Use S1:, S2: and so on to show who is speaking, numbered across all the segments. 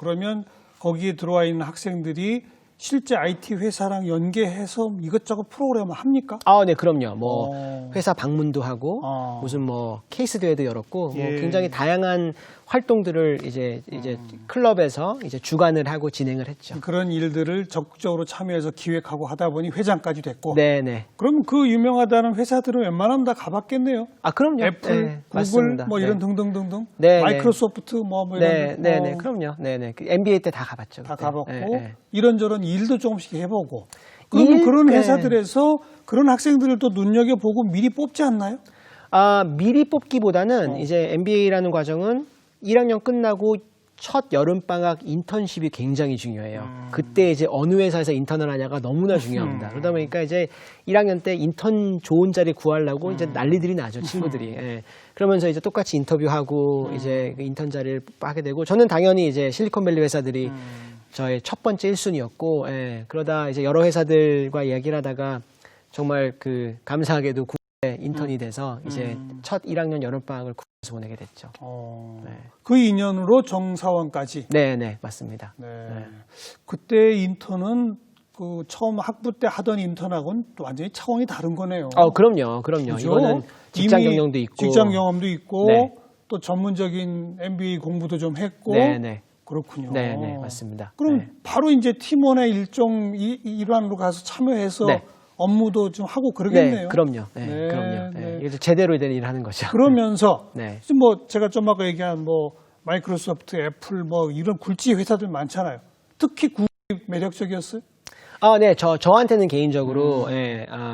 S1: 그러면 거기에 들어와 있는 학생들이 실제 IT 회사랑 연계해서 이것저것 프로그램을 합니까?
S2: 네, 그럼요. 뭐 회사 방문도 하고 무슨 뭐 케이스 대회도 열었고 뭐 굉장히 다양한 활동들을 이제 클럽에서 이제 주관을 하고 진행을 했죠.
S1: 그런 일들을 적극적으로 참여해서 기획하고 하다 보니 회장까지 됐고.
S2: 네네.
S1: 그럼 그 유명하다는 회사들은 웬만하면 다 가봤겠네요.
S2: 그럼요.
S1: 애플,
S2: 네,
S1: 구글,
S2: 맞습니다.
S1: 뭐 이런 등등등등.
S2: 네,
S1: 마이크로소프트 뭐 이런.
S2: 네네. 그럼요. 네네. 그 MBA 때 다 가봤죠.
S1: 다
S2: 그때.
S1: 가봤고 이런저런 일도 조금씩 해보고. 그러면 그런 회사들에서 그런 학생들을 또 눈여겨보고 미리 뽑지 않나요?
S2: 미리 뽑기보다는 이제 MBA라는 과정은 1학년 끝나고 첫 여름방학 인턴십이 굉장히 중요해요. 그때 이제 어느 회사에서 인턴을 하냐가 너무나 중요합니다. 그러다 보니까 이제 1학년 때 인턴 좋은 자리 구하려고 이제 난리들이 나죠, 친구들이. 예. 그러면서 이제 똑같이 인터뷰하고 이제 그 인턴 자리를 하게 되고 저는 당연히 이제 실리콘밸리 회사들이 저의 첫 번째 1순위였고, 예. 그러다 이제 여러 회사들과 이야기를 하다가 정말 그 감사하게도 인턴이 돼서 이제 첫 1학년 여름방학을 국에서 보내게 됐죠.
S1: 네. 그 인연으로 정사원까지.
S2: 네네, 맞습니다.
S1: 네. 그때 인턴은 그 처음 학부 때 하던 인턴하고는 또 완전히 차원이 다른 거네요.
S2: 그럼요.
S1: 그죠?
S2: 이거는 직장 경력도 있고.
S1: 직장 경험도 있고,
S2: 네.
S1: 또 전문적인 MBA 공부도 좀 했고.
S2: 네네.
S1: 그렇군요.
S2: 네네, 맞습니다.
S1: 그럼 바로 이제 팀원의 일환으로 가서 참여해서 업무도 좀 하고 그러겠네요.
S2: 네, 그럼요. 그럼요. 이제 제대로 된 일을 하는 거죠.
S1: 그러면서 뭐 제가 좀 아까 얘기한 뭐 마이크로소프트, 애플 뭐 이런 굴지 회사들 많잖아요. 특히 구글이 매력적이었어요?
S2: 네, 저한테는 개인적으로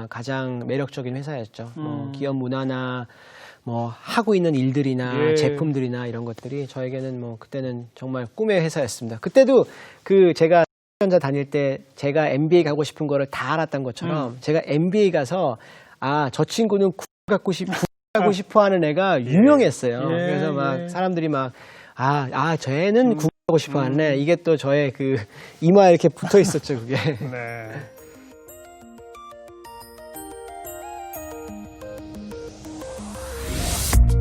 S2: 가장 매력적인 회사였죠. 뭐 기업 문화나 뭐 하고 있는 일들이나 제품들이나 이런 것들이 저에게는 뭐 그때는 정말 꿈의 회사였습니다. 그때도 그 제가 전자 다닐 때 제가 MBA 가고 싶은 거를 다 알았던 것처럼 제가 MBA 가서 저 친구는 가고 싶어 하는 애가 유명했어요. 그래서 막 사람들이 막 쟤는 가고 싶어 하는 애. 이게 또 저의 그 이마에 이렇게 붙어 있었죠, 그게.
S1: 네.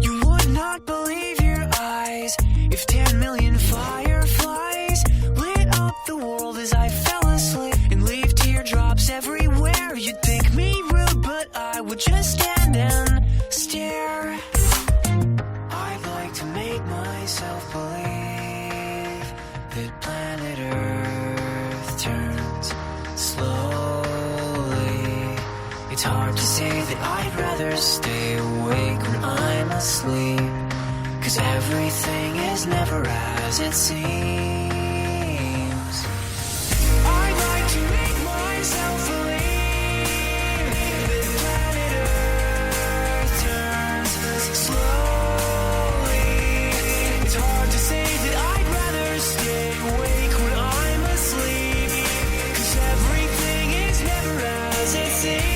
S3: You would not believe your eyes if 10 million fireflies lit up the world as I fell asleep and leave teardrops everywhere. You'd think me rude, but I would just stand and stare. I'd like to make myself believe that planet Earth turns slowly. It's hard to say that I'd rather stay awake when I'm asleep, 'cause everything is never as it seems. I'd like to make myself believe that planet Earth turns slowly. It's hard to say that I'd rather stay awake when I'm asleep, 'cause everything is never as it seems.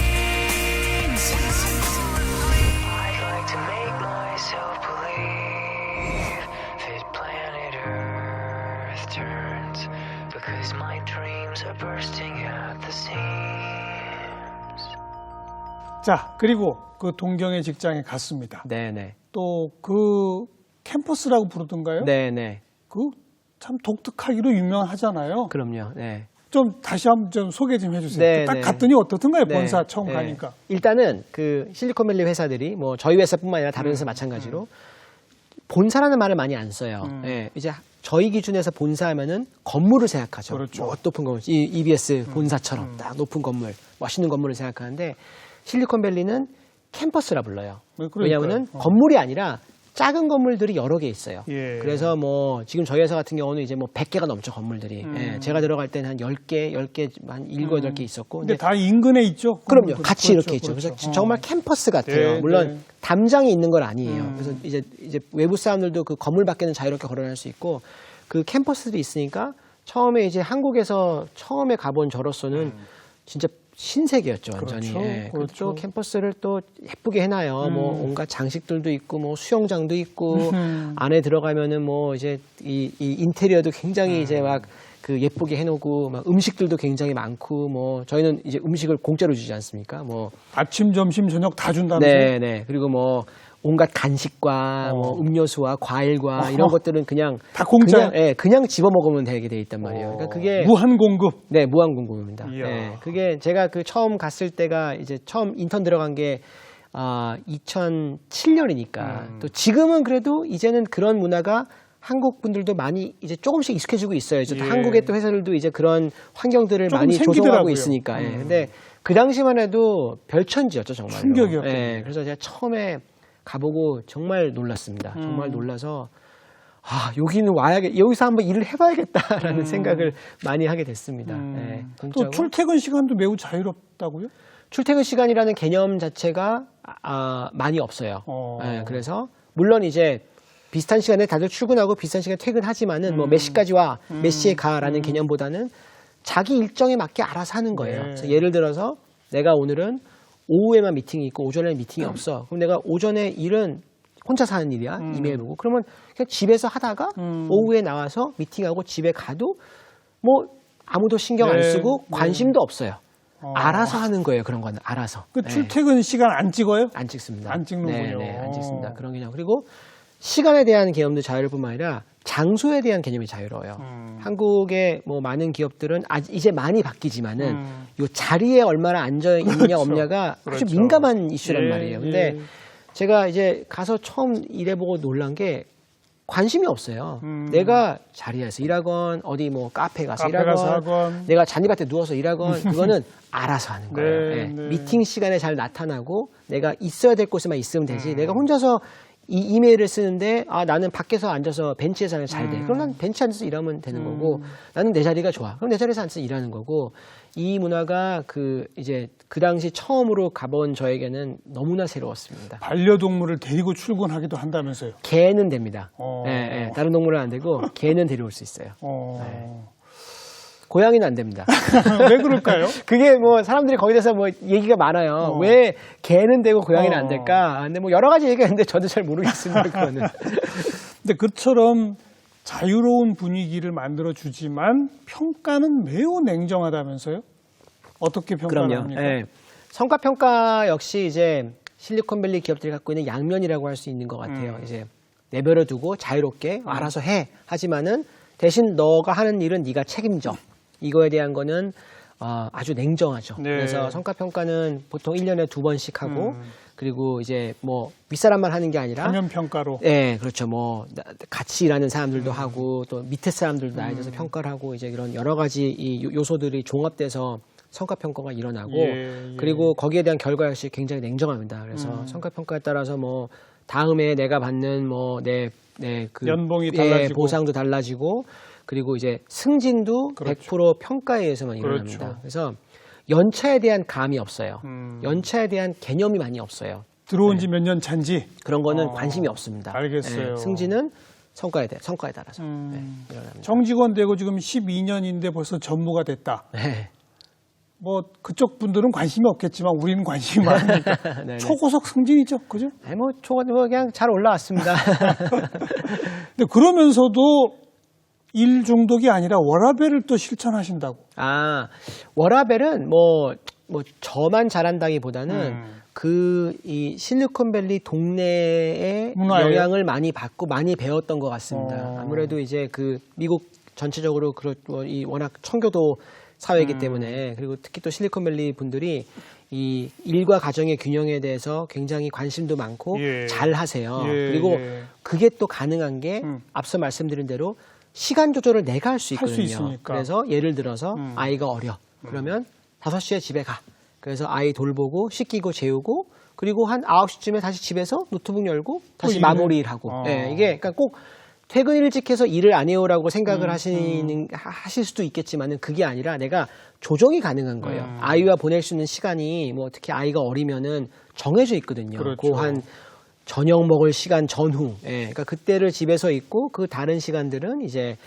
S3: I'd like to make myself believe that planet Earth turns, because my dreams are bursting at the seams.
S1: 자, 그리고 그 동경의 직장에 갔습니다.
S2: 네네.
S1: 또 그 캠퍼스라고 부르던가요?
S2: 네네.
S1: 그 참 독특하기로 유명하잖아요.
S2: 그럼요. 네.
S1: 좀 다시 한번 좀 소개 좀 해주세요.
S2: 네,
S1: 딱
S2: 네.
S1: 갔더니 어떻던가요?
S2: 네,
S1: 본사 처음
S2: 네.
S1: 가니까.
S2: 일단은 그 실리콘밸리 회사들이 뭐 저희 회사뿐만 아니라 다른 회사 마찬가지로 본사라는 말을 많이 안 써요. 이제 저희 기준에서 본사하면은 건물을 생각하죠.
S1: 그렇죠.
S2: 뭐 높은 건물, EBS 본사처럼 딱 높은 건물, 멋있는 건물을 생각하는데 실리콘밸리는 캠퍼스라 불러요.
S1: 그러니까요.
S2: 왜냐하면은 건물이 아니라 작은 건물들이 여러 개 있어요.
S1: 그래서
S2: 그래서 뭐 지금 저희 회사 같은 경우는 이제 뭐 100개가 넘죠, 건물들이. 제가 들어갈 때는 한 10개, 한 7, 8개 있었고.
S1: 근데 다 인근에 있죠?
S2: 그럼요.
S1: 건물들이.
S2: 같이
S1: 그렇죠,
S2: 이렇게 있죠.
S1: 그렇죠.
S2: 그래서 정말 캠퍼스 같아요.
S1: 네,
S2: 물론
S1: 네.
S2: 담장이 있는 건 아니에요. 그래서 이제 외부 사람들도 그 건물 밖에는 자유롭게 걸어날 수 있고 그 캠퍼스들이 있으니까 처음에 이제 한국에서 처음에 가본 저로서는 진짜 신세계였죠, 완전히.
S1: 그렇죠,
S2: 예.
S1: 그렇죠.
S2: 또 캠퍼스를 또 예쁘게 해놔요. 뭐 온갖 장식들도 있고, 뭐 수영장도 있고, 안에 들어가면은 뭐 이제 이 인테리어도 굉장히 이제 막 그 예쁘게 해놓고, 막 음식들도 굉장히 많고, 뭐 저희는 이제 음식을 공짜로 주지 않습니까? 뭐
S1: 아침, 점심, 저녁 다 준다면서요?
S2: 네네. 그리고 뭐 온갖 간식과 뭐 음료수와 과일과 이런 것들은 그냥
S1: 다 공짜.
S2: 그냥 집어 먹으면 되게 돼 있단 말이에요. 그러니까 그게
S1: 무한 공급.
S2: 네, 무한 공급입니다.
S1: 이야.
S2: 네, 그게 제가 그 처음 갔을 때가 이제 처음 인턴 들어간 게 2007년이니까 또 지금은 그래도 이제는 그런 문화가 한국 분들도 많이 이제 조금씩 익숙해지고 있어요. 또
S1: 예.
S2: 한국의 또 회사들도 이제 그런 환경들을
S1: 조금
S2: 많이 조성하고
S1: 생기더라고요.
S2: 있으니까. 예. 근데 그 당시만 해도 별천지였죠, 정말.
S1: 충격이었겠네요.
S2: 예. 그래서 제가 처음에 가보고 정말 놀랐습니다. 정말 놀라서 여기는 여기서 한번 일을 해봐야겠다라는 생각을 많이 하게 됐습니다. 예.
S1: 또
S2: 공짜고.
S1: 출퇴근 시간도 매우 자유롭다고요?
S2: 출퇴근 시간이라는 개념 자체가 많이 없어요.
S1: 어.
S2: 예, 그래서 물론 이제 비슷한 시간에 다들 출근하고 비슷한 시간에 퇴근하지만은 뭐 몇 시까지 와, 몇 시에 가라는 개념보다는 자기 일정에 맞게 알아서 하는 거예요.
S1: 네.
S2: 그래서 예를 들어서 내가 오늘은 오후에만 미팅이 있고 오전에는 미팅이 없어. 그럼 내가 오전에 일은 혼자서 하는 일이야. 이메일 보고. 그러면 그냥 집에서 하다가 오후에 나와서 미팅하고 집에 가도 뭐 아무도 신경 안
S1: 네,
S2: 쓰고
S1: 네.
S2: 관심도 없어요. 알아서 하는 거예요. 그런 거는 알아서.
S1: 그
S2: 네.
S1: 출퇴근 시간 안 찍어요?
S2: 안 찍습니다.
S1: 안 찍는군요.
S2: 네, 안 찍습니다. 그런 개념. 그리고 시간에 대한 개념도 자유로울 뿐만 아니라 장소에 대한 개념이 자유로워요. 한국의 뭐 많은 기업들은 이제 많이 바뀌지만은 요 자리에 얼마나 앉아 있느냐
S1: 그렇죠.
S2: 없냐가 아주
S1: 그렇죠.
S2: 민감한 이슈란
S1: 예,
S2: 말이에요. 근데
S1: 예.
S2: 제가 이제 가서 처음 일해보고 놀란 게 관심이 없어요. 내가 자리에서 일하건 어디 뭐 카페 가서
S1: 카페 가서
S2: 일하건
S1: 하건.
S2: 내가 잔디밭에 누워서 일하건 그거는 알아서 하는 거예요.
S1: 네,
S2: 예.
S1: 네.
S2: 미팅 시간에 잘 나타나고 내가 있어야 될 곳에만 있으면 되지. 내가 혼자서 이 이메일을 쓰는데 나는 밖에서 앉아서 벤치에서 하면 잘 돼. 그럼 난 벤치에 앉아서 일하면 되는 거고 나는 내 자리가 좋아. 그럼 내 자리에서 앉아서 일하는 거고 이 문화가 그 당시 처음으로 가본 저에게는 너무나 새로웠습니다.
S1: 반려동물을 데리고 출근하기도 한다면서요?
S2: 개는 됩니다.
S1: 어.
S2: 다른 동물은 안 되고 개는 데려올 수 있어요.
S1: 네.
S2: 고양이는 안 됩니다.
S1: 왜 그럴까요?
S2: 그게 뭐 사람들이 거기에 대해서 뭐 얘기가 많아요. 왜 개는 되고 고양이는 안 될까? 근데 뭐 여러 가지 얘기가 있는데 저도 잘 모르겠습니다. 그거는.
S1: 근데 그처럼 자유로운 분위기를 만들어 주지만 평가는 매우 냉정하다면서요? 어떻게 평가를
S2: 그럼요.
S1: 합니까?
S2: 예. 성과 평가 역시 이제 실리콘밸리 기업들이 갖고 있는 양면이라고 할 수 있는 것 같아요. 이제 내버려 두고 자유롭게 알아서 해. 하지만은 대신 너가 하는 일은 네가 책임져. 이거에 대한 거는 아주 냉정하죠.
S1: 네.
S2: 그래서 성과 평가는 보통 1년에 2번씩 하고 그리고 이제 뭐 윗사람만 하는 게 아니라
S1: 화면 평가로.
S2: 네, 그렇죠. 뭐 같이 일하는 사람들도 하고 또 밑에 사람들도 나에 대해서 평가를 하고 이제 이런 여러 가지 이 요소들이 종합돼서 성과 평가가 일어나고
S1: 예.
S2: 그리고 거기에 대한 결과 역시 굉장히 냉정합니다. 그래서 성과 평가에 따라서 뭐 다음에 내가 받는 뭐 내 그
S1: 연봉이 달라지고.
S2: 보상도 달라지고 그리고 이제 승진도
S1: 그렇죠.
S2: 100% 평가에 의해서만 일어납니다.
S1: 그렇죠.
S2: 그래서 연차에 대한 감이 없어요. 연차에 대한 개념이 많이 없어요.
S1: 들어온 지 몇 년 차인지.
S2: 그런 거는 관심이 없습니다.
S1: 알겠어요.
S2: 승진은 성과에 따라서 일어납니다.
S1: 정직원 되고 지금 12년인데 벌써 전무가 됐다.
S2: 네.
S1: 뭐 그쪽 분들은 관심이 없겠지만 우리는 관심이 많으니까
S2: 네네.
S1: 초고속 승진이죠, 그죠?
S2: 아니 뭐 그냥 잘 올라왔습니다.
S1: 근데 그러면서도 일 중독이 아니라 워라밸을 또 실천하신다고.
S2: 워라벨은 뭐 저만 잘한다기보다는 이 실리콘밸리 동네의
S1: 문화예요?
S2: 영향을 많이 받고 많이 배웠던 것 같습니다. 아무래도 이제 그 미국 전체적으로 이 워낙 청교도 사회이기 때문에 그리고 특히 또 실리콘밸리 분들이 이 일과 가정의 균형에 대해서 굉장히 관심도 많고
S1: 예.
S2: 잘 하세요.
S1: 예,
S2: 그리고
S1: 예.
S2: 그게 또 가능한 게 앞서 말씀드린 대로 시간 조절을 내가 할 수
S1: 할 수
S2: 있거든요.
S1: 있으니까.
S2: 그래서 예를 들어서 아이가 어려. 그러면 5시에 집에 가. 그래서 아이 돌보고 씻기고 재우고 그리고 한 9시쯤에 다시 집에서 노트북 열고 다시
S1: 일을
S2: 마무리
S1: 해?
S2: 일하고. 예, 이게 그러니까 꼭 퇴근 일찍 해서 일을 안 해요라고 생각을 하실 수도 있겠지만은 그게 아니라 내가 조정이 가능한 거예요. 아이와 보낼 수 있는 시간이 뭐 특히 아이가 어리면은 정해져 있거든요.
S1: 그렇죠.
S2: 그 한 저녁 먹을 시간 전후. 예, 그러니까 그때를 집에서 있고 그 다른 시간들은 이제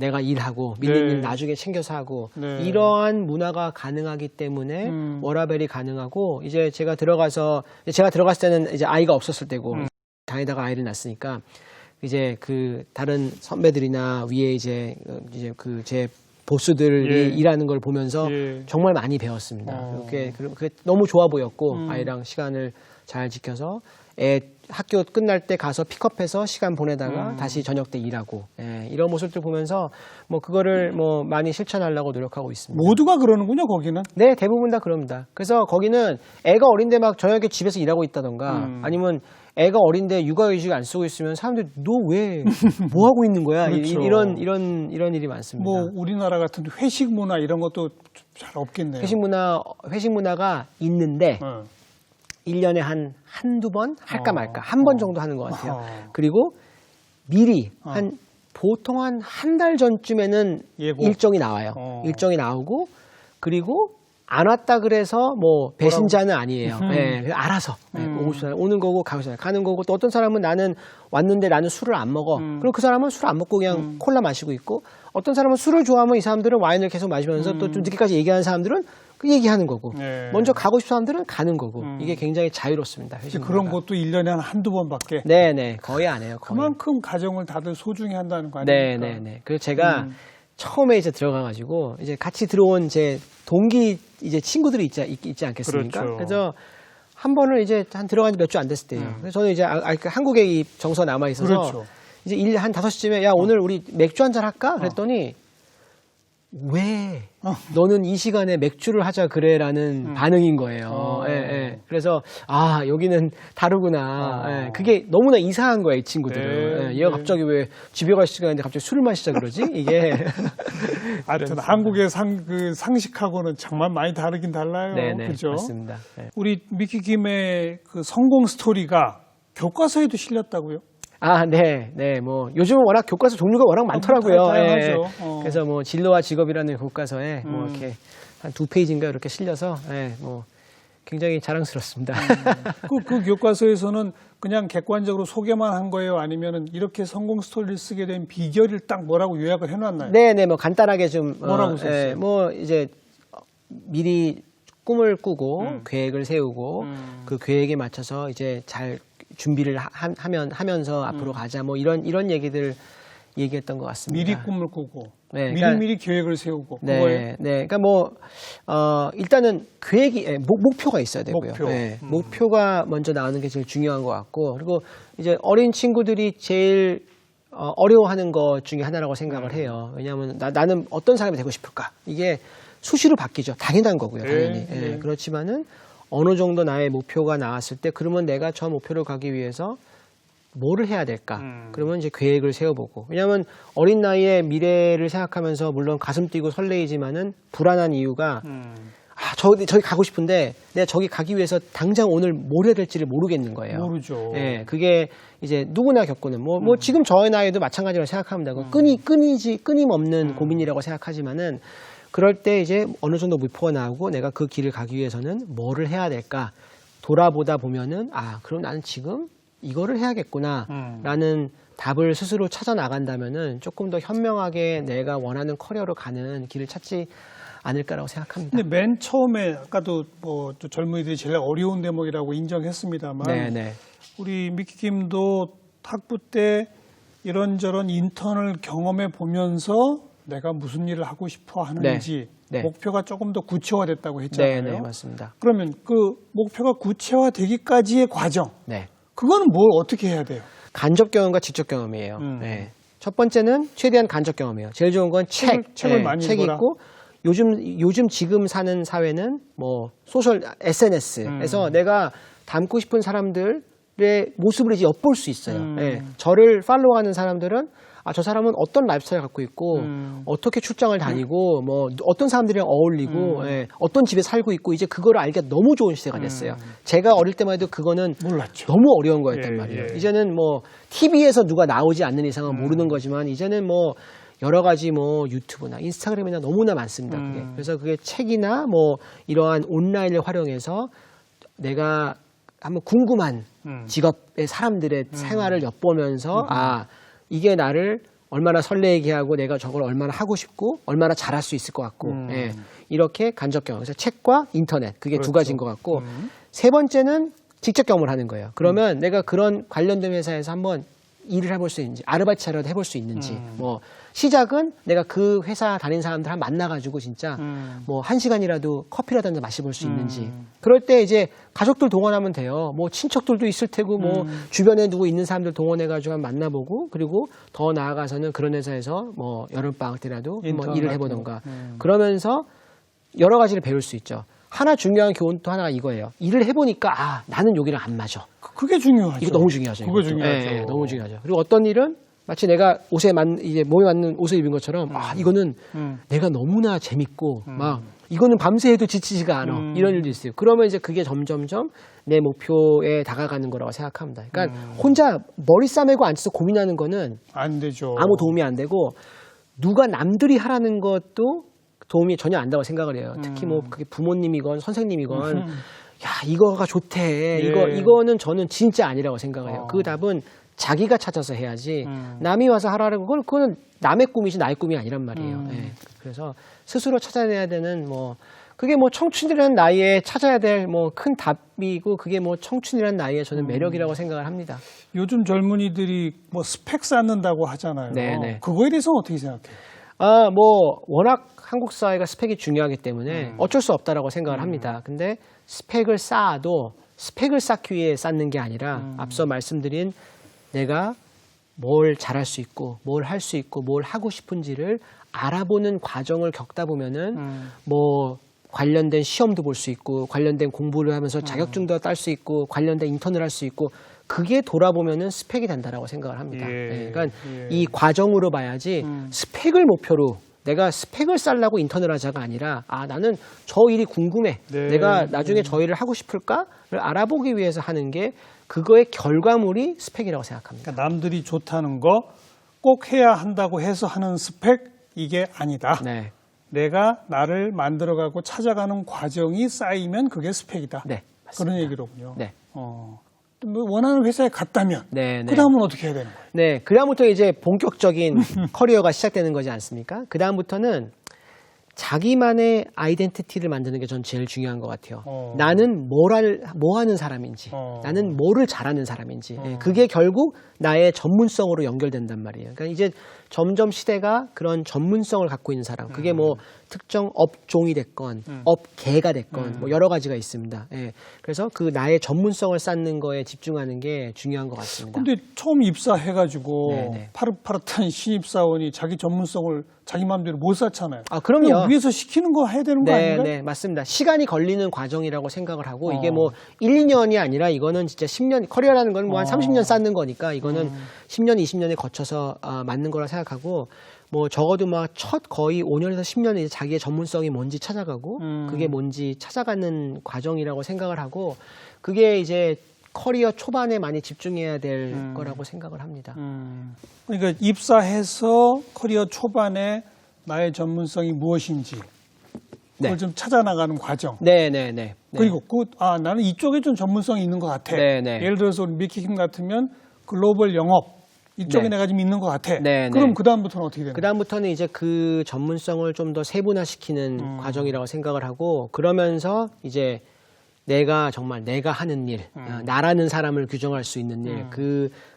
S2: 내가 일하고 밀린
S1: 네.
S2: 일 나중에 챙겨서 하고
S1: 네.
S2: 이러한 문화가 가능하기 때문에 워라밸이 가능하고 이제 제가 들어갔을 때는 이제 아이가 없었을 때고 다니다가 아이를 낳았으니까 이제 그 다른 선배들이나 위에 이제 그 제 보스들이
S1: 예.
S2: 일하는 걸 보면서
S1: 예.
S2: 정말 많이 배웠습니다. 그게 너무 좋아 보였고 아이랑 시간을 잘 지켜서 학교 끝날 때 가서 픽업해서 시간 보내다가 다시 저녁 때 일하고 이런 모습들 보면서 뭐 그거를 뭐 많이 실천하려고 노력하고 있습니다.
S1: 모두가 그러는군요, 거기는.
S2: 네, 대부분 다 그럽니다. 그래서 거기는 애가 어린데 막 저녁에 집에서 일하고 있다던가 아니면 애가 어린데 육아휴직 안 쓰고 있으면 사람들이 너 왜 뭐 하고 있는 거야?
S1: 그렇죠.
S2: 이런 일이 많습니다.
S1: 뭐 우리나라 같은 회식 문화 이런 것도 잘 없겠네요.
S2: 회식 문화가 있는데 1년에 한두 번 할까 말까. 한 번 정도 하는 것 같아요. 그리고 미리 보통 한 달 전쯤에는
S1: 예고.
S2: 일정이 나와요. 일정이 나오고 그리고 안 왔다 그래서 뭐 배신자는 아니에요. 네, 알아서 오는 거고 가는 거고 또 어떤 사람은 나는 왔는데 나는 술을 안 먹어. 그리고 그 사람은 술 안 먹고 그냥 콜라 마시고 있고 어떤 사람은 술을 좋아하면 이 사람들은 와인을 계속 마시면서 또 좀 늦게까지 얘기하는 사람들은 그 얘기하는 거고
S1: 네.
S2: 먼저 가고 싶은 사람들은 가는 거고 이게 굉장히 자유롭습니다. 회식
S1: 그런
S2: 문화가.
S1: 것도 1년에 한두 번밖에.
S2: 네네 거의 안 해요. 거의.
S1: 그만큼 가정을 다들 소중히 한다는 거 아닙니까?
S2: 네네네. 그래서 제가 처음에 이제 들어가가지고 이제 같이 들어온 제 동기 이제 친구들이 있지 않겠습니까?
S1: 그렇죠.
S2: 그래서 한 번을 이제 한 들어간 지 몇 주 안 됐을 때예요. 그래서 저는 이제 한국에 이 정서 남아 있어서
S1: 그렇죠.
S2: 이제 한 5시쯤에 야 오늘 우리 맥주 한잔 할까? 그랬더니 왜 너는 이 시간에 맥주를 하자 그래라는 반응인 거예요. 그래서 여기는 다르구나. 그게 너무나 이상한 거예요, 이 친구들은.
S1: 네,
S2: 얘가 갑자기 왜 집에 갈 시간인데 갑자기 술을 마시자 그러지? 이게
S1: 하여튼 한국의 상식하고는 정말 많이 다르긴 달라요.
S2: 네네
S1: 그죠?
S2: 맞습니다. 네.
S1: 우리 미키 김의 그 성공 스토리가 교과서에도 실렸다고요?
S2: 네. 뭐 요즘은 워낙 교과서 종류가 워낙 많더라고요.
S1: 다양하죠.
S2: 그래서 뭐 진로와 직업이라는 교과서에 뭐 이렇게 한 2페이지인가 이렇게 실려서 뭐 굉장히 자랑스럽습니다.
S1: 그 교과서에서는 그냥 객관적으로 소개만 한 거예요? 아니면은 이렇게 성공 스토리를 쓰게 된 비결을 딱 뭐라고 요약을 해놨나요?
S2: 네네, 뭐 간단하게 좀
S1: 뭐라고 썼어요?
S2: 뭐 이제 미리 꿈을 꾸고 계획을 세우고 그 계획에 맞춰서 이제 잘 준비를 하면서 앞으로 가자 뭐 이런 얘기들 얘기했던 것 같습니다.
S1: 미리 꿈을 꾸고
S2: 네,
S1: 미리 계획을 세우고 그거예요?
S2: 네, 그러니까 뭐 일단은 계획이 목표가 있어야 되고요.
S1: 목표.
S2: 목표가 먼저 나오는 게 제일 중요한 것 같고 그리고 이제 어린 친구들이 제일 어려워하는 것 중에 하나라고 생각을 해요. 왜냐하면 나는 어떤 사람이 되고 싶을까? 이게 수시로 바뀌죠. 당연한 거고요, 당연히.
S1: 네.
S2: 그렇지만은 어느 정도 나의 목표가 나왔을 때 그러면 내가 저 목표를 가기 위해서 뭐를 해야 될까? 그러면 이제 계획을 세워보고. 왜냐하면 어린 나이에 미래를 생각하면서 물론 가슴 뛰고 설레이지만은 불안한 이유가 저기 가고 싶은데 내가 저기 가기 위해서 당장 오늘 뭘 해야 될지를 모르겠는 거예요.
S1: 모르죠.
S2: 그게 이제 누구나 겪고는 뭐 지금 저의 나이도 마찬가지라고 생각합니다. 끊임없는 고민이라고 생각하지만은 그럴 때 이제 어느 정도 목표가 나오고 내가 그 길을 가기 위해서는 뭐를 해야 될까? 돌아보다 보면은 그럼 나는 지금 이거를 해야겠구나라는 답을 스스로 찾아 나간다면은 조금 더 현명하게 내가 원하는 커리어로 가는 길을 찾지 않을까라고 생각합니다.
S1: 근데 맨 처음에 아까도 뭐 젊은이들이 제일 어려운 대목이라고 인정했습니다만
S2: 네네.
S1: 우리 미키 김도 학부 때 이런저런 인턴을 경험해 보면서 내가 무슨 일을 하고 싶어 하는지
S2: 네.
S1: 목표가 조금 더 구체화됐다고 했잖아요.
S2: 네, 맞습니다.
S1: 그러면 그 목표가 구체화되기까지의 과정,
S2: 네.
S1: 그거는 뭘 어떻게 해야 돼요?
S2: 간접 경험과 직접 경험이에요. 첫 번째는 최대한 간접 경험이에요. 제일 좋은 건
S1: 책을 많이
S2: 책
S1: 읽어라.
S2: 읽고 요즘 지금 사는 사회는 뭐 소셜 SNS에서 내가 닮고 싶은 사람들의 모습을 이제 엿볼 수 있어요. 저를 팔로우하는 사람들은 저 사람은 어떤 라이프스타일을 갖고 있고 어떻게 출장을 다니고 뭐 어떤 사람들이랑 어울리고 어떤 집에 살고 있고 이제 그거를 알기가 너무 좋은 시대가 됐어요. 제가 어릴 때만 해도 그거는
S1: 몰랐죠.
S2: 너무 어려운 거였단 말이에요. 이제는 뭐 TV에서 누가 나오지 않는 이상은 모르는 거지만 이제는 뭐 여러 가지 뭐 유튜브나 인스타그램이나 너무나 많습니다. 그게. 그래서 그게 책이나 뭐 이러한 온라인을 활용해서 내가 한번 궁금한 직업의 사람들의 생활을 엿보면서 이게 나를 얼마나 설레게 하고 내가 저걸 얼마나 하고 싶고 얼마나 잘할 수 있을 것 같고 이렇게 간접 경험. 그래서 책과 인터넷 그게 두 가지인 것 같고 세 번째는 직접 경험을 하는 거예요. 그러면 내가 그런 관련된 회사에서 한번 일을 해볼 수 있는지 아르바이트라도 해볼 수 있는지 뭐 시작은 내가 그 회사 다닌 사람들 한 만나가지고 진짜 뭐 1시간이라도 커피라도 한잔 마셔볼 수 있는지. 그럴 때 이제 가족들 동원하면 돼요. 뭐 친척들도 있을 테고 뭐 주변에 누구 있는 사람들 동원해가지고 한번 만나보고 그리고 더 나아가서는 그런 회사에서 뭐 여름방학 때라도 한번 일을 해보던가 그러면서 여러 가지를 배울 수 있죠. 하나 중요한 교훈 또 하나가 이거예요. 일을 해보니까 아 나는 여기랑 안 맞아.
S1: 그게 중요하죠.
S2: 이거 너무 중요하죠.
S1: 그거
S2: 이것도.
S1: 중요하죠.
S2: 예, 예, 너무 중요하죠. 그리고 어떤 일은 마치 내가 이제 몸에 맞는 옷을 입은 것처럼 아 이거는 내가 너무나 재밌고 막 이거는 밤새 해도 지치지가 않아. 이런 일도 있어요. 그러면 이제 그게 점점점 내 목표에 다가가는 거라고 생각합니다. 그러니까 혼자 머리 싸매고 앉아서 고민하는 거는
S1: 안 되죠.
S2: 아무 도움이 안 되고 누가 남들이 하라는 것도 도움이 전혀 안 된다고 생각을 해요. 특히 뭐 그게 부모님이건 선생님이건 야 이거가 좋대.
S1: 예.
S2: 이거는 저는 진짜 아니라고 생각해요. 그 답은 자기가 찾아서 해야지 남이 와서 하라는 그거는 남의 꿈이지 나의 꿈이 아니란 말이에요. 예. 그래서 스스로 찾아내야 되는 뭐 그게 뭐 청춘이라는 나이에 찾아야 될 뭐 큰 답이고 그게 뭐 청춘이라는 나이에 저는 매력이라고 생각을 합니다.
S1: 요즘 젊은이들이 뭐 스펙 쌓는다고 하잖아요.
S2: 네네.
S1: 그거에 대해서는 어떻게 생각해요?
S2: 아, 뭐 워낙 한국 사회가 스펙이 중요하기 때문에 어쩔 수 없다라고 생각을 합니다. 근데 스펙을 쌓아도 스펙을 쌓기 위해 쌓는 게 아니라 앞서 말씀드린 내가 뭘 잘할 수 있고 뭘 할 수 있고 뭘 하고 싶은지를 알아보는 과정을 겪다 보면은 뭐 관련된 시험도 볼 수 있고 관련된 공부를 하면서 자격증도 딸 수 있고 관련된 인턴을 할 수 있고 그게 돌아보면은 스펙이 된다라고 생각을 합니다.
S1: 예.
S2: 예, 그러니까 이 과정으로 봐야지 스펙을 목표로 내가 스펙을 쌓으려고 인턴을 하자가 아니라 아 나는 저 일이 궁금해.
S1: 네.
S2: 내가 나중에 저 일을 하고 싶을까를 알아보기 위해서 하는 게 그거의 결과물이 스펙이라고 생각합니다.
S1: 그러니까 남들이 좋다는 거 꼭 해야 한다고 해서 하는 스펙 이게 아니다.
S2: 네.
S1: 내가 나를 만들어가고 찾아가는 과정이 쌓이면 그게 스펙이다.
S2: 네, 맞습니다.
S1: 그런 얘기로군요.
S2: 네.
S1: 뭐 원하는 회사에 갔다면
S2: 네, 네.
S1: 그 다음은 어떻게 해야 되는 거예요?
S2: 네, 그다음부터 이제 본격적인 커리어가 시작되는 거지 않습니까? 그다음부터는 자기만의 아이덴티티를 만드는 게 전 제일 중요한 것 같아요. 나는 뭐 하는 사람인지, 나는 뭐를 잘하는 사람인지, 예, 그게 결국 나의 전문성으로 연결된단 말이에요. 그러니까 이제 점점 시대가 그런 전문성을 갖고 있는 사람, 그게 뭐 특정 업종이 됐건, 업계가 됐건, 뭐 여러 가지가 있습니다. 예, 그래서 그 나의 전문성을 쌓는 거에 집중하는 게 중요한 것 같습니다.
S1: 근데 처음 입사해가지고
S2: 네네.
S1: 파릇파릇한 신입사원이 자기 전문성을 자기 마음대로 못 쌓잖아요.
S2: 아, 그럼요.
S1: 그럼 위에서 시키는 거 해야 되는 거
S2: 네,
S1: 아닌가요?
S2: 네, 맞습니다. 시간이 걸리는 과정이라고 생각을 하고 이게 뭐 1, 2년이 아니라 이거는 진짜 10년, 커리어라는 건 뭐 한 30년 쌓는 거니까 이거는 10년, 20년에 거쳐서 맞는 거라 생각하고 뭐 적어도 막 첫 거의 5년에서 10년은 이제 자기의 전문성이 뭔지 찾아가고 그게 뭔지 찾아가는 과정이라고 생각을 하고 그게 이제 커리어 초반에 많이 집중해야 될 거라고 생각을 합니다.
S1: 그러니까 입사해서 커리어 초반에 나의 전문성이 무엇인지 그걸
S2: 네.
S1: 좀 찾아나가는 과정.
S2: 네, 네, 네.
S1: 그리고 나는 이쪽에 좀 전문성이 있는 것 같아.
S2: 네, 네.
S1: 예를 들어서 우리 미키킴 같으면 글로벌 영업 이쪽에
S2: 네.
S1: 내가 좀 있는 것 같아.
S2: 네,
S1: 그럼
S2: 네.
S1: 그 다음부터는 어떻게 되나요?
S2: 그 다음부터는 이제 그 전문성을 좀 더 세분화시키는 과정이라고 생각을 하고 그러면서 이제 내가 정말 내가 하는 일, 나라는 사람을 규정할 수 있는 일,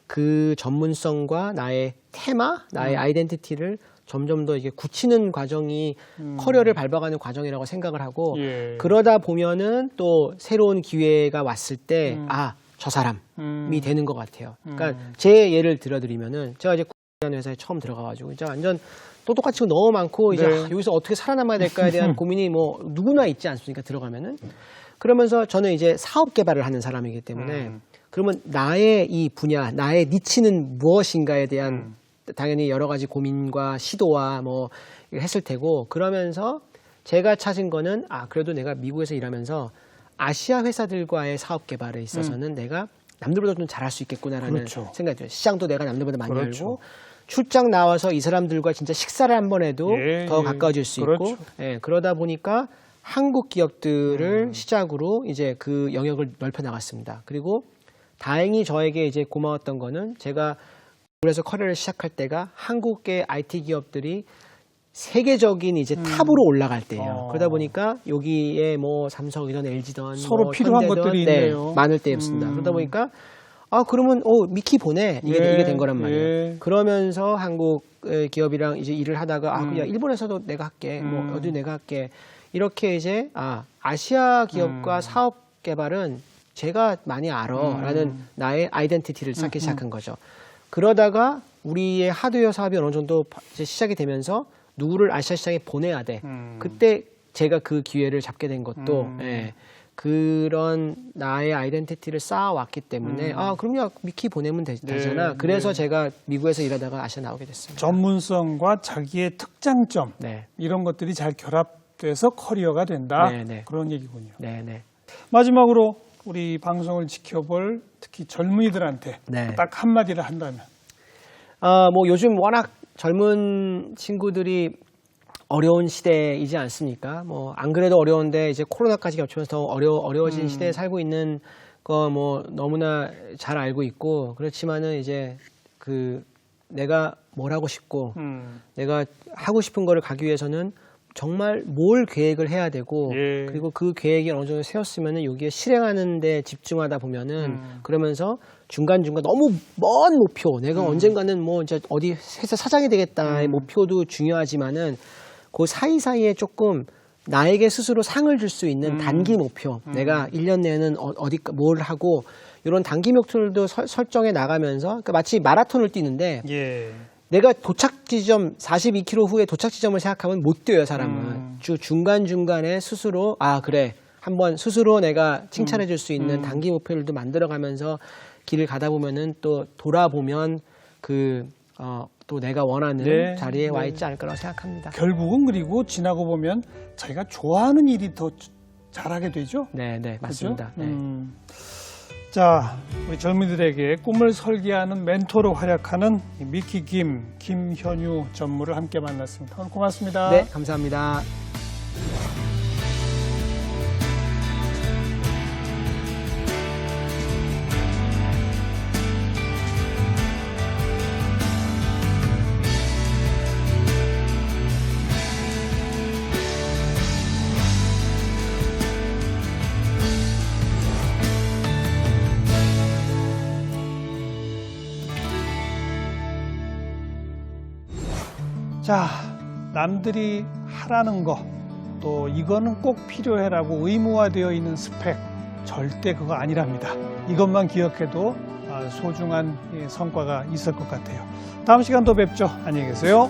S2: 그 전문성과 나의 테마, 나의 아이덴티티를 점점 더 이게 굳히는 과정이 커리어를 밟아가는 과정이라고 생각을 하고
S1: 예.
S2: 그러다 보면은 또 새로운 기회가 왔을 때 저 사람이 되는 것 같아요. 그러니까 제 예를 들어드리면은 제가 이제 라는 회사에 처음 들어가가지고 이제 완전 똑똑한 친구 너무 많고 이제
S1: 네.
S2: 여기서 어떻게 살아남아야 될까에 대한 고민이 뭐 누구나 있지 않습니까? 들어가면은 그러면서 저는 이제 사업 개발을 하는 사람이기 때문에 그러면 나의 이 분야, 나의 니치는 무엇인가에 대한 당연히 여러 가지 고민과 시도와 뭐 했을 테고 그러면서 제가 찾은 거는 그래도 내가 미국에서 일하면서 아시아 회사들과의 사업 개발에 있어서는 내가 남들보다 좀 잘할 수 있겠구나라는
S1: 그렇죠.
S2: 생각이 들어요. 시장도 내가 남들보다 많이
S1: 그렇죠.
S2: 알고 출장 나와서 이 사람들과 진짜 식사를 한 번 해도 더 가까워질 수
S1: 그렇죠.
S2: 있고 그러다 보니까 한국 기업들을 시작으로 이제 그 영역을 넓혀 나갔습니다. 그리고 다행히 저에게 이제 고마웠던 거는 제가 그래서 커리어를 시작할 때가 한국의 IT 기업들이 세계적인 이제 탑으로 올라갈 때예요. 그러다 보니까 여기에 뭐 삼성이든 LG든
S1: 서로
S2: 뭐
S1: 필요한
S2: 현대든
S1: 것들이 있네요.
S2: 많을 때였습니다. 그러다 보니까 그러면 미키 보내 이게 된 거란 말이에요.
S1: 예.
S2: 그러면서 한국 기업이랑 이제 일을 하다가 그냥 일본에서도 내가 할게, 뭐 어디 내가 할게 이렇게 이제 아시아 기업과 사업 개발은 제가 많이 알아라는 나의 아이덴티티를 쌓기 시작한 거죠. 그러다가 우리의 하드웨어 사업이 어느 정도 이제 시작이 되면서 누구를 아시아 시장에 보내야 돼. 그때 제가 그 기회를 잡게 된 것도 예, 그런 나의 아이덴티티를 쌓아왔기 때문에 그럼요 미키 보내면 되잖아. 그래서 제가 미국에서 일하다가 아시아 나오게 됐습니다.
S1: 전문성과 자기의 특장점
S2: 네.
S1: 이런 것들이 잘 결합돼서 커리어가 된다.
S2: 네.
S1: 그런 얘기군요.
S2: 네네.
S1: 마지막으로 우리 방송을 지켜볼 특히 젊은이들한테
S2: 네.
S1: 딱 한마디를 한다면.
S2: 뭐 요즘 워낙 젊은 친구들이 어려운 시대이지 않습니까? 뭐 안 그래도 어려운데 이제 코로나까지 겹치면서 더 어려워진 시대에 살고 있는 거 뭐 너무나 잘 알고 있고 그렇지만은 이제 내가 뭘 하고 싶고 내가 하고 싶은 거를 가기 위해서는 정말 뭘 계획을 해야 되고
S1: 예.
S2: 그리고 그 계획이 어느 정도 세웠으면은 여기에 실행하는 데 집중하다 보면은 그러면서 중간중간 너무 먼 목표 내가 언젠가는 뭐 이제 어디 회사 사장이 되겠다의 목표도 중요하지만은 그 사이사이에 조금 나에게 스스로 상을 줄 수 있는 단기 목표 내가 1년 내에는 어디 뭘 하고 이런 단기 목표들도 설정해 나가면서 그러니까 마치 마라톤을 뛰는데
S1: 예.
S2: 내가 도착 지점 42km 후에 도착 지점을 생각하면 못 뛰어요 사람은. 중간중간에 스스로 그래 한번 스스로 내가 칭찬해 줄 수 있는 단기 목표들도 만들어가면서 길을 가다 보면은 또 돌아보면 또 내가 원하는
S1: 네,
S2: 자리에 와 있지 않을 거라고 생각합니다.
S1: 결국은 그리고 지나고 보면 자기가 좋아하는 일이 더 잘하게 되죠.
S2: 네, 맞습니다.
S1: 그죠?
S2: 네.
S1: 자, 우리 젊은이들에게 꿈을 설계하는 멘토로 활약하는 이 미키 김현유 전무를 함께 만났습니다. 오늘 고맙습니다.
S2: 네, 감사합니다.
S1: 자, 남들이 하라는 거, 또 이거는 꼭 필요해라고 의무화되어 있는 스펙, 절대 그거 아니랍니다. 이것만 기억해도 소중한 성과가 있을 것 같아요. 다음 시간 또 뵙죠. 안녕히 계세요.